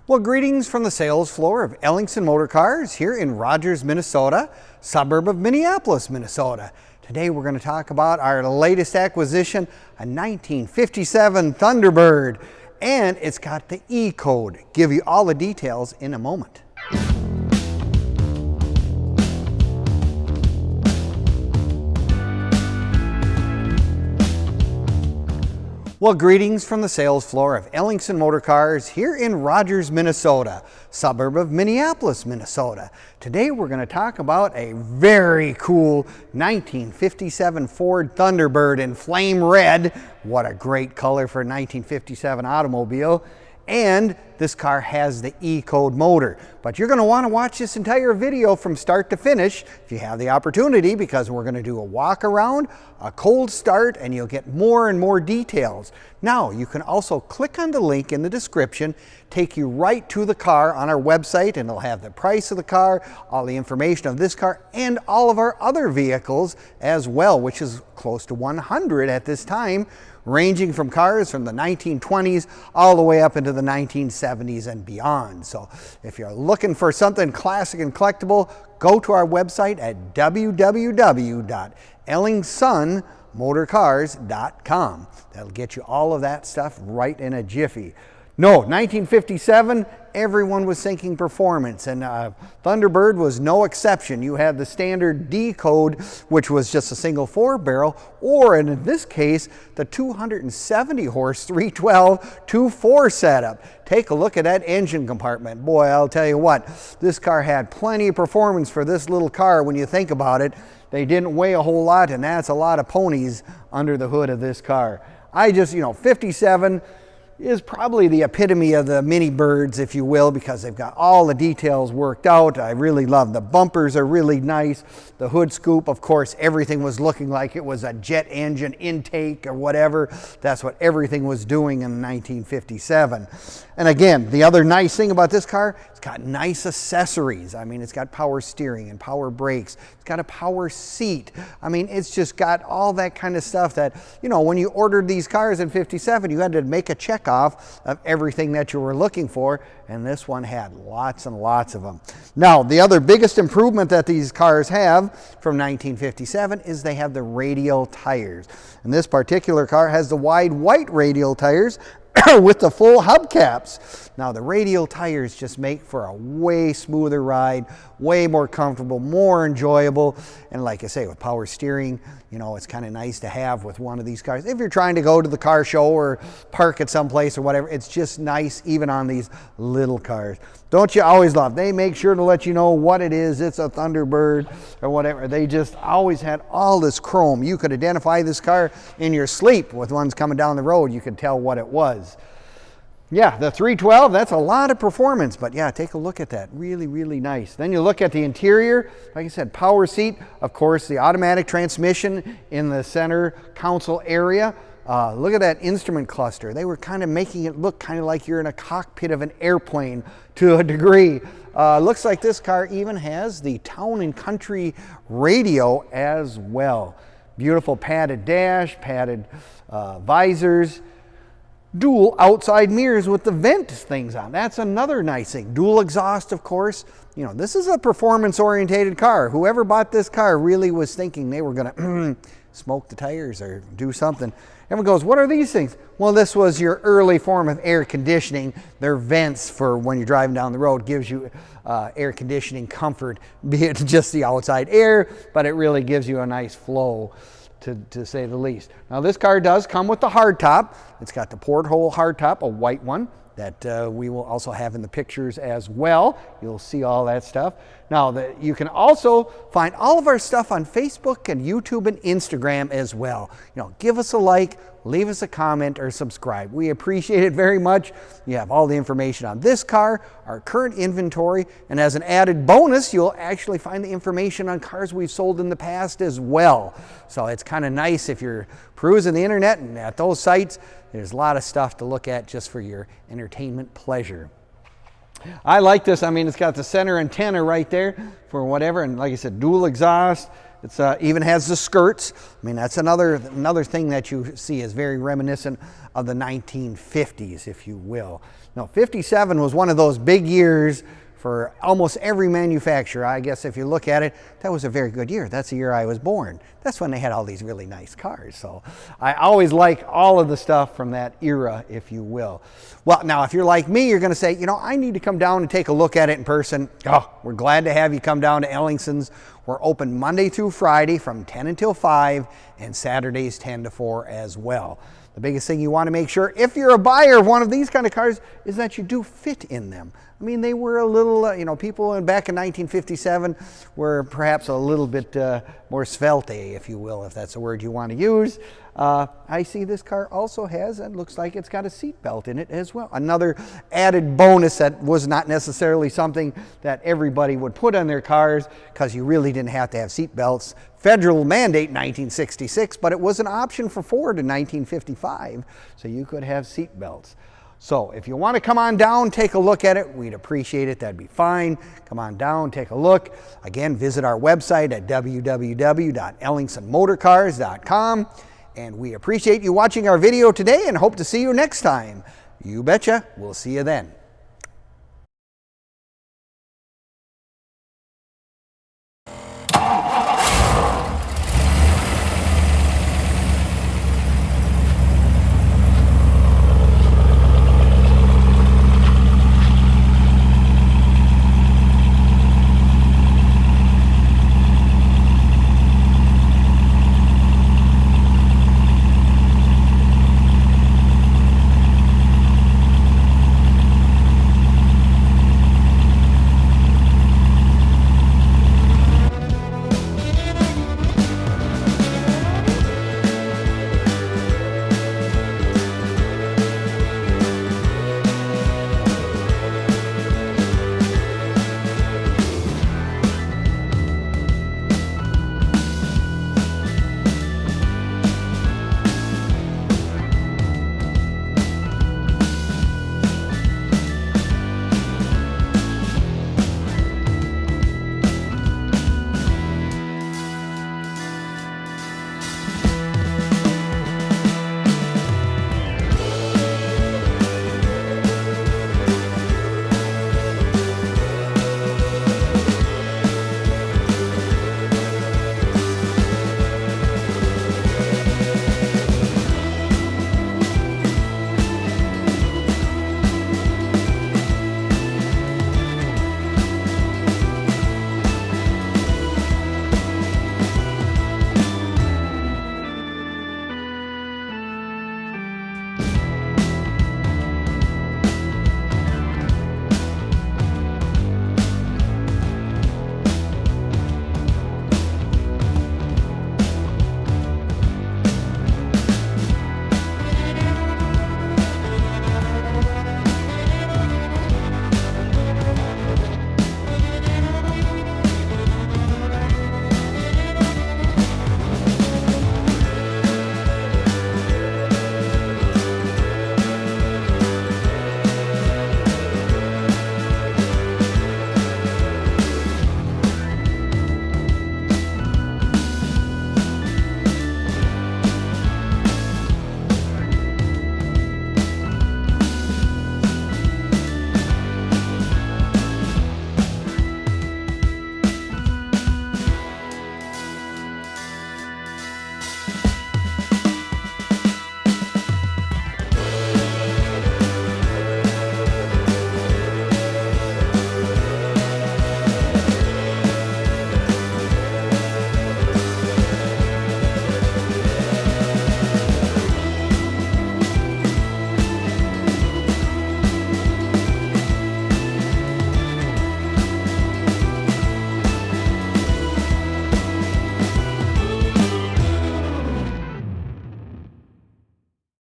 Well, greetings from the sales floor of Ellingson Motorcars here in Rogers, Minnesota, suburb of Minneapolis, Minnesota. Today we're going to talk about our latest acquisition, a 1957 Thunderbird, and it's got the E-Code. Give you all the details in a moment. Well, greetings from the sales floor of Ellingson Motorcars here in Rogers, Minnesota, suburb of Minneapolis, Minnesota. Today we're going to talk about a very cool 1957 Ford Thunderbird in flame red. What a great color for a 1957 automobile. And this car has the E-Code motor. But you're going to want to watch this entire video from start to finish if you have the opportunity, because we're going to do a walk around, a cold start, and you'll get more and more details. Now, you can also click on the link in the description, take you right to the car on our website, and it'll have the price of the car, all the information of this car, and all of our other vehicles as well, which is close to 100 at this time, ranging from cars from the 1920s all the way up into the 1970s and beyond. So if you're looking for something classic and collectible, go to our website at www.ellingsonmotorcars.com. That'll get you all of that stuff right in a jiffy. No, 1957, everyone was thinking performance, and Thunderbird was no exception. You had the standard D-Code, which was just a single 4-barrel, or in this case, the 270 horse 312 2.4 setup. Take a look at that engine compartment. Boy, I'll tell you what, this car had plenty of performance for this little car when you think about it. They didn't weigh a whole lot, and that's a lot of ponies under the hood of this car. 57 is probably the epitome of the mini birds, if you will, because they've got all the details worked out. I really love the bumpers, are really nice. The hood scoop, of course, everything was looking like it was a jet engine intake or whatever. That's what everything was doing in 1957. And again, the other nice thing about this car, it's got nice accessories. I mean, it's got power steering and power brakes. It's got a power seat. I mean, it's just got all that kind of stuff that, you know, when you ordered these cars in 57, you had to make a check off of everything that you were looking for, and this one had lots and lots of them. Now, the other biggest improvement that these cars have from 1957 is they have the radial tires. And this particular car has the wide white radial tires with the full hubcaps. Now, the radial tires just make for a way smoother ride, way more comfortable, more enjoyable, and like I say, with power steering, you know, it's kind of nice to have with one of these cars. If you're trying to go to the car show or park at some place or whatever, it's just nice even on these little cars. Don't you always love? They make sure to let you know what it is. It's a Thunderbird or whatever. They just always had all this chrome. You could identify this car in your sleep with ones coming down the road. You could tell what it was. Yeah, the 312, that's a lot of performance, but yeah, take a look at that. Really, really nice. Then you look at the interior, like I said, power seat, of course, the automatic transmission in the center console area. Look at that instrument cluster. They were kind of making it look kind of like you're in a cockpit of an airplane to a degree. Looks like this car even has the Town and Country radio as well. Beautiful padded dash, padded visors. Dual outside mirrors with the vent things on. That's another nice thing. Dual exhaust, of course. You know, this is a performance-orientated car. Whoever bought this car really was thinking they were going to smoke the tires or do something. Everyone goes, what are these things? Well, this was your early form of air conditioning. They're vents for when you're driving down the road. Gives you air conditioning comfort, be it just the outside air, but it really gives you a nice flow, to say the least. Now, this car does come with the hardtop. It's got the porthole hardtop, a white one, that we will also have in the pictures as well. You'll see all that stuff. Now, you can also find all of our stuff on Facebook and YouTube and Instagram as well. You know, give us a like, leave us a comment, or subscribe. We appreciate it very much. You have all the information on this car, our current inventory, and as an added bonus, you'll actually find the information on cars we've sold in the past as well. So it's kind of nice if you're perusing the internet and at those sites, there's a lot of stuff to look at just for your entertainment pleasure. I like this. I mean, it's got the center antenna right there for whatever, and like I said, dual exhaust. It's even has the skirts. I mean, that's another thing that you see is very reminiscent of the 1950s, if you will. Now, 57 was one of those big years for almost every manufacturer. I guess if you look at it, that was a very good year. That's the year I was born. That's when they had all these really nice cars. So I always like all of the stuff from that era, if you will. Well, now, if you're like me, you're going to say, you know, I need to come down and take a look at it in person. Oh, we're glad to have you come down to Ellingson's. We're open Monday through Friday from 10 until 5 and Saturdays 10 to 4 as well. The biggest thing you want to make sure, if you're a buyer of one of these kind of cars, is that you do fit in them. I mean, they were a little, you know, people back in 1957 were perhaps a little bit more svelte, if you will, if that's a word you want to use. I see this car also has, and looks like it's got a seat belt in it as well. Another added bonus that was not necessarily something that everybody would put on their cars, because you really didn't have to have seat belts. Federal mandate 1966, but it was an option for Ford in 1955, so you could have seat belts. So if you want to come on down, take a look at it, we'd appreciate it. That'd be fine. Come on down, take a look. Again, visit our website at www.ellingsonmotorcars.com. And we appreciate you watching our video today and hope to see you next time. You betcha. We'll see you then.